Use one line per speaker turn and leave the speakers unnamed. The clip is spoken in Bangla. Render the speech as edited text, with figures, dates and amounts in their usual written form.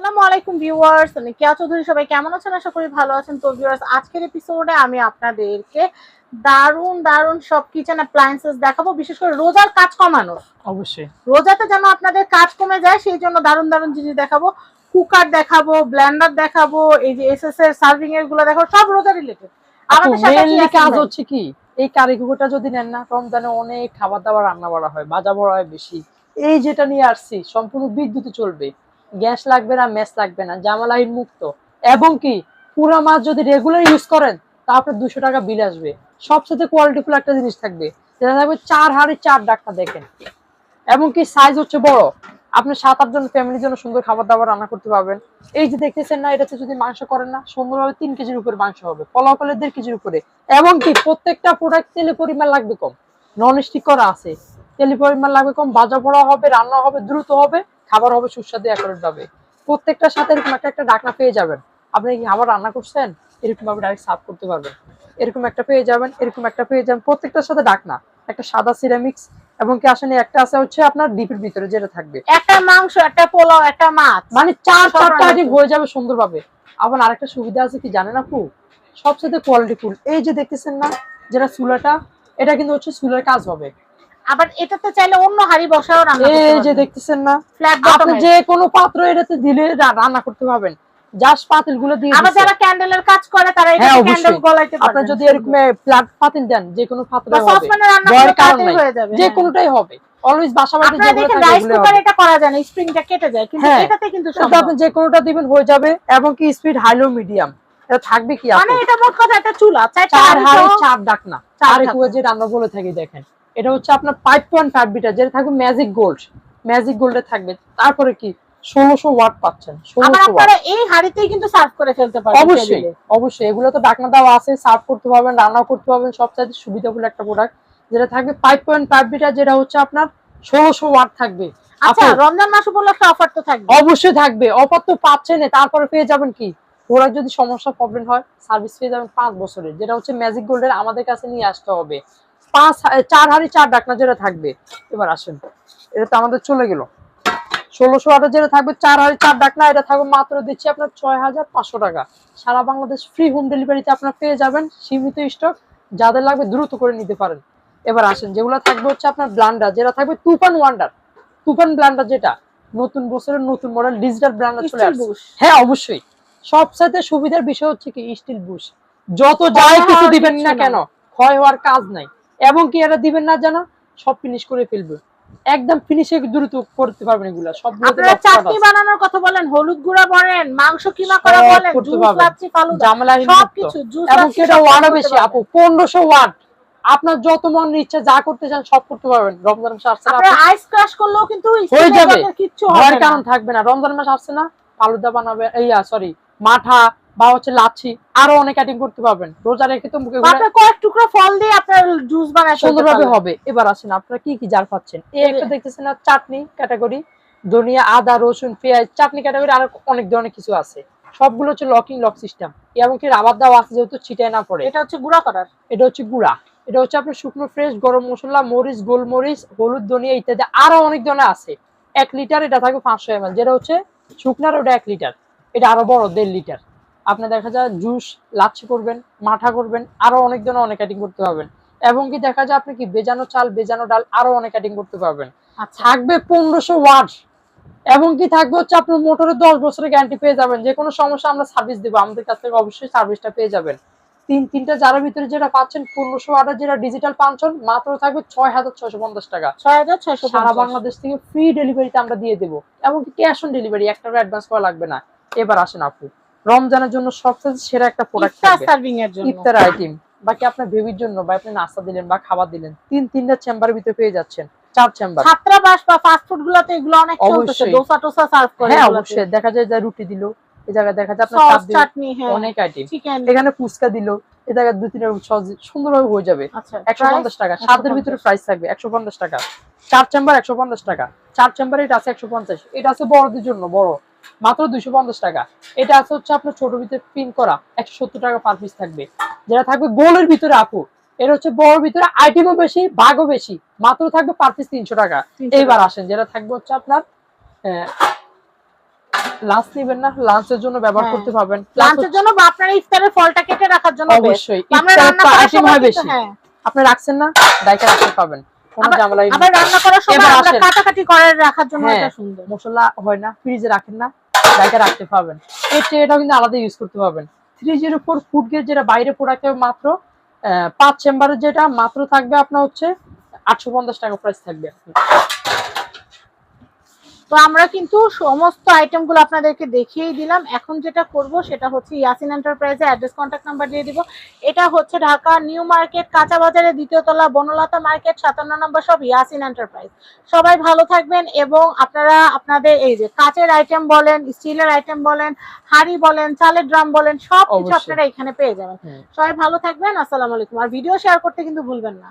আসসালামু আলাইকুম ভিউয়ার্স, আমি কেয়া চৌধুরী। সবাই কেমন আছেন? আশা করি ভালো আছেন। তো ভিউয়ার্স, আজকের এপিসোডে আমি আপনাদেরকে দারুন দারুন সব কিচেন অ্যাপ্লায়েন্সেস দেখাবো, বিশেষ করে রোজার কাজ কমানোর।
অবশ্যই
রোজাতে যেন আপনাদের কাজ কমে যায় সেই জন্য দারুন দারুন জিনিস দেখাবো। কুকার দেখাবো, ব্লেন্ডার দেখাবো, এই যে এসএস এর সার্ভিং এর গুলো দেখাবো, সব রোজা রিলেটেড। আমাদের সাথে
মেইনলি কাজ হচ্ছে কি, এই কারিগরটা যদি নেন না, রমজানে অনেক খাবার দাবার রান্না করা হয়, ভাজা বড়া হয় বেশি। এই যেটা নিয়ে আসছি সম্পূর্ণ বিদ্যুতে চলবে, গ্যাস লাগবে না, ম্যাচ লাগবে না, জামালাইন মুক্ত। এবং কি পুরা মাছ যদি রেগুলার ইউজ করেন তা আপনার 200 টাকা বিল আসবে। সবচেয়ে কোয়ালিটিফুল একটা জিনিস থাকবে, যেটা থাকবে 4 হাঁড়ি 4 ডাকনা। দেখেন এবং কি সাইজ হচ্ছে বড়, আপনি 7-8 জন ফ্যামিলির জন্য সুন্দর খাবার দাবার রান্না করতে পারবেন। এই যে দেখতেছেন না, এটাতে যদি মাংস করেন না, সুন্দরভাবে 3 কেজির উপরে মাংস হবে, পোলাও করলে 1.5 কেজির উপরে। এবং কি প্রত্যেকটা প্রোডাক্ট তেলের পরিমাণ লাগবে কম, নন স্টিক করা আছে, তেলের পরিমাণ লাগবে কম, ভাজা পোড়া হবে, রান্না হবে দ্রুত হবে, খাবার হবে সুস্বাদু অ্যাকুরেট ভাবে। প্রত্যেকটার সাথে এরকম একটা ডাকনা পেয়ে যাবেন। আপনি কি খাবার রান্না করছেন, এরকম ভাবে ডাইরেক্ট সার্ভ করতে পারবেন। এরকম একটা পেয়ে যাবেন, এরকম একটা পেয়ে যাবেন, প্রত্যেকটার সাথে ডাকনা, একটা সাদা সিরামিক্স। এবং কি আসলে একটা আছে হচ্ছে আপনার ডিপের ভিতরে যেটা থাকবে,
একটা মাংস, একটা পোলাও, একটা মাছ,
মানে 4-4টা আইটেম হয়ে যাবে সুন্দরভাবে। আবার আরেকটা সুবিধা আছে কি জানেন আপু, সবচেয়ে কোয়ালিটিফুল এই যে দেখতেছেন না, যেটা চুলাটা, এটা কিন্তু হচ্ছে চুলার কাজ হবে।
আবার এটাতে চাইলে অন্য হাড়ি বসাও রান্না করতে
এই যে
পারবেন।
দেখতেছেন না,
ফ্ল্যাট
আপনি
বটম,
যে কোনো পাত্র এটাতে দিলে রান্না করতে পারবেন। জাস্ট পাতিল গুলো দিয়ে
আবার
দিচ্ছে।
যারা ক্যান্ডেলের কাজ করে তারা
হ্যাঁ
এটাতে ক্যান্ডেল
অবশ্যই,
গলাইতে পারবেন।
আপনার যদি এরকম ফ্ল্যাট পাতিল দেন, যে কোনো পাত্রে হবে,
সসপ্যানে রান্না
ভয়ের
করলে
কারণ
তাড়াতাড়ি
নাই,
হয়ে যাবে।
যে কোনোটাই হবে। অলওয়েজ বাসা বাড়িতে
আপনারা
যেগুলো
দেখেন
থাকে
রাইস
ওগুলো
কুকার
হবে।
এটা করা যায় না, স্প্রিংটা কেটে যায়, কিন্তু
হ্যাঁ,
এটাতে কিন্তু
এটা
সম্ভব।
আপনি যে কোনোটা দিবেন হয়ে যাবে। এবং কি স্পিড হাই লো মিডিয়াম, এটা থাকবে কি
মানে
আপু,
এটা মোট কথা একটা চুলা,
4 হাঁড়ি 4 ডাকনা। আর
ঢাকনা।
একটু যে রান্না বলে থাকি দেখেন, এটা হচ্ছে আপনার 5.5 লিটার, যেটা থাকবে ম্যাজিক গোল্ড। ম্যাজিক গোল্ডে থাকবে। তারপরে কি 1600 ওয়াট পাচ্ছেন,
আবার
1600 ওয়াট।
আপনারা এই হাড়িতেই কিন্তু সার্ভ করে ফেলতে পারবেন
অবশ্যই
টেবিলে।
অবশ্যই, এগুলো তো ডাকনা দেওয়া আছে, সার্ভ করতে পারবেন, রান্নাও করতে পারবেন। সবচেয়ে সুবিধাফুল একটা প্রোডাক্ট, যেটা থাকবে 5.5 লিটার, যেটা হচ্ছে আপনার 1600 ওয়াট থাকবে।
আচ্ছা,
আপু
রমজান মাস উপলক্ষে অফার তো থাকবে।
অবশ্যই থাকবে, অফার তো পাচ্ছেন। তারপরে পেয়ে যাবেন কি, ওরা যদি সমস্যা প্রবলেম হয় সার্ভিস পেয়ে যাবেন 5 বছরের, যেটা হচ্ছে ম্যাজিক গোল্ডের। আমাদের কাছে নিয়ে আসতে হবে 4 হাঁড়ি 4 ডাকনা যেটা থাকবে। এবার আসেন, এটা তো আমাদের চলে গেল। 1600 ওয়াটের যেটা থাকবে 4 হাঁড়ি 4 ডাকনা, এটা থাকবে মাত্র দিচ্ছি আপনার 6500 টাকা। সারা বাংলাদেশ ফ্রি হোম ডেলিভারিতে আপনারা পেয়ে যাবেন। সীমিত স্টক, যাদের লাগবে দ্রুত করে নিতে পারেন। এবার আসেন, যেগুলো থাকবে হচ্ছে আপনার ব্লান্ডার, যেটা থাকবে তুফান ওয়ান্ডার, তুফান ব্লান্ডার, যেটা নতুন বছরের নতুন মডেল ডিজিটাল ব্লান্ডার চলে আসছে। হ্যাঁ অবশ্যই, সবচেয়ে সুবিধার বিষয় হচ্ছে কি স্টিল বুশ। যত যাই কিছু দিবেন না কেন, ক্ষয় হওয়ার কাজ নাই। এবং কি এটা দিবেন না জানো, সব ফিনিশ করে ফেলবে, একদম ফিনিশে দ্রুত করতে পারবেন। এগুলা সবগুলো
আপনারা চাটনি বানানোর কথা বলেন, হলুদ গুঁড়া বলেন, মাংস কিমা করা বলেন, জুস লাচ্ছি ফালুদা, সবকিছু জুস
এবং
লাচ্ছি
এটা ওয়াটও বেশি আপু, 1500 ওয়াট। আপনার যত মন ইচ্ছা যা করতে চান সব করতে পারবেন। রমজান মাস আসছে না,
আপনারা আইস ক্রাশ করলেও কিন্তু
হয়ে যাবে,
কিচ্ছু
ভয়ের
হবে না।
কারণ থাকবে না। রমজান মাস আসছে না, ফালুদা বানাবে, সরি মাঠা বা হচ্ছে লাচ্ছি, আরো অনেক আইটেম করতে পারবেন। রোজা রেখে তো মুখে
আপনারা কয়েক টুকরো ফল দিয়ে আপনার জুস বানায়
সুন্দরভাবে হবে। এবার আসেন, আপনারা কি কি জার পাচ্ছেন। এই একটা দেখতেছেন না, চাটনি ক্যাটাগরি, ধনিয়া আদা রসুন পেঁয়াজ, চাটনি ক্যাটাগরি আরো অনেক ধরনের কিছু আছে। সবগুলো হচ্ছে লক সিস্টেম, এবং কি রাবার দেওয়া আছে, যেহেতু ছিটায় না পড়ে।
এটা হচ্ছে গুঁড়া করার,
এটা হচ্ছে গুঁড়া। এটা হচ্ছে আপনার শুকনো ফ্রেশ গরম মশলা, মরিচ, গোলমরিচ, হলুদ, ধনিয়া ইত্যাদি আরো অনেক ধরনের আছে। 1 লিটার এটা থাকবে 500 ml, যেটা হচ্ছে শুকনার, ওটা 1 লিটার। এটা আরো বড় 1.5 লিটার। আপনি দেখা যায় জুস লাচ্ছি করবেন, মাঠা করবেন, আরো অনেক ধরনের অনেক আইটেম করতে পারবেন। এবং কি দেখা যায় আপনি কি বেজানো চাল, বেজানো ডাল, আরো অনেক আইটেম করতে পারবেন। থাকবে 1500 ওয়াট। এবং কি থাকবে হচ্ছে আপনার মোটরের 10 বছরের গ্যারান্টি পেয়ে যাবেন। যে কোনো সমস্যা আমরা সার্ভিস দেবো, আমাদের কাছ থেকে অবশ্যই সার্ভিসটা পেয়ে যাবেন। তিনটা জারের ভিতরে যেটা পাচ্ছেন 1500 ওয়াটের, যেটা ডিজিটাল পাঁচন, মাত্র থাকবে 6650 টাকা।
6650
সারা বাংলাদেশ থেকে ফ্রি ডেলিভারিতে আমরা দিয়ে দেবো। এমনকি ক্যাশ অন ডেলিভারি, একটা অ্যাডভান্স করা লাগবে না। এবার আসেন আপু, রমজানের জন্য সবচেয়ে সেরা একটা প্রোডাক্ট থাকবে
সার্ভিং এর জন্য,
ইফতার আইটেম। বাকি আপনার বেবির জন্য বা আপনি নাস্তা দিলেন বা খাবার দিলেন, তিনটা চেম্বারের ভিতরে পেয়ে যাচ্ছেন। 4 চেম্বার।
ছাত্রাবাস বা ফাস্ট ফুড গুলোতে এগুলো অনেক চলতেছে, দোসা টোসা সার্ভ করে।
হ্যাঁ অবশ্যই, দেখা যায় যে রুটি দিল, এই জায়গায় দেখা যায় আপনার
সস চাটনি, হ্যাঁ
অনেক আইটেম।
চিকেন,
এখানে ফুচকা দিল, এই জায়গায় 2-3 সুন্দরভাবে হয়ে যাবে। 150 টাকা, সাদের ভিতরে প্রাইস থাকবে 150 টাকা। 4 চেম্বার 150 টাকা। 4 চেম্বার এটা আছে 150, এটা আছে বড়দের জন্য বড়, মাত্র 250 টাকা। এটা আছে হচ্ছে আপনার ছোট ভিতরে পিন করা, 170 টাকা পার পিস থাকবে। যেটা থাকবে গোলের ভিতরে আপু, এটা হচ্ছে বড় ভিতরে, আইটেমও বেশি, ভাগও বেশি, মাত্র থাকবে পার পিস 300 টাকা। এইবার আসেন, যেটা থাকবে হচ্ছে আপনার লাঞ্চ নিবেন না, লাঞ্চের জন্য ব্যবহার
হ্যাঁ।
করতে পারবেন।
লাঞ্চের জন্য বা আপনারা ইফতারের ফলটা কেটে রাখার জন্য best।
অবশ্যই
আমরা
ইফতারে
রান্না
তো
করার
আইটেম
সময়
হয়
কিন্তু
বেশি,
হ্যাঁ
আপনি রাখছেন না ডাইকা রাখতে পাবেন, কোনো ঝামেলাই নেই।
আবার রান্না করার সময়
এবার
আমরা
আসেন।
কাটাকাটি করে রাখার জন্য
হ্যাঁ,
এটা সুন্দর।
মশলা হয় না, ফ্রিজে রাখেন না, ডাইকা রাখতে পারবেন। এই ট্রেটাও কিন্তু আলাদা ইউজ করতে পারবেন। 304 ফুড গ্রেড যেটা বাইরে প্রোডাক্টে মাত্র 5 চেম্বারের যেটা মাত্র থাকবে আপনার হচ্ছে 850 টাকা প্রাইস থাকবে।
তো আমরা কিন্তু সমস্ত আইটেমগুলো আপনাদেরকে দেখিয়েই দিলাম। এখন যেটা করব সেটা হচ্ছে ইয়াসিন এন্টারপ্রাইজে অ্যাড্রেস কন্ট্যাক্ট নাম্বার দিয়ে দিব। এটা হচ্ছে ঢাকা নিউ মার্কেট কাঁচা বাজারের 2য় তলা বনলতা মার্কেট 57 নম্বর সব ইয়াসিন এন্টারপ্রাইজ। সবাই ভালো থাকবেন এবং আপনারা আপনাদের এই যে কাচের আইটেম বলেন, স্টিলের আইটেম বলেন, হাঁড়ি বলেন, চালের ড্রাম বলেন, সবকিছু
অবশ্যই।
আপনারা এখানে পেয়ে যাবেন। সবাই ভালো থাকবেন। আসসালামু আলাইকুম। আর ভিডিও শেয়ার করতে কিন্তু ভুলবেন না।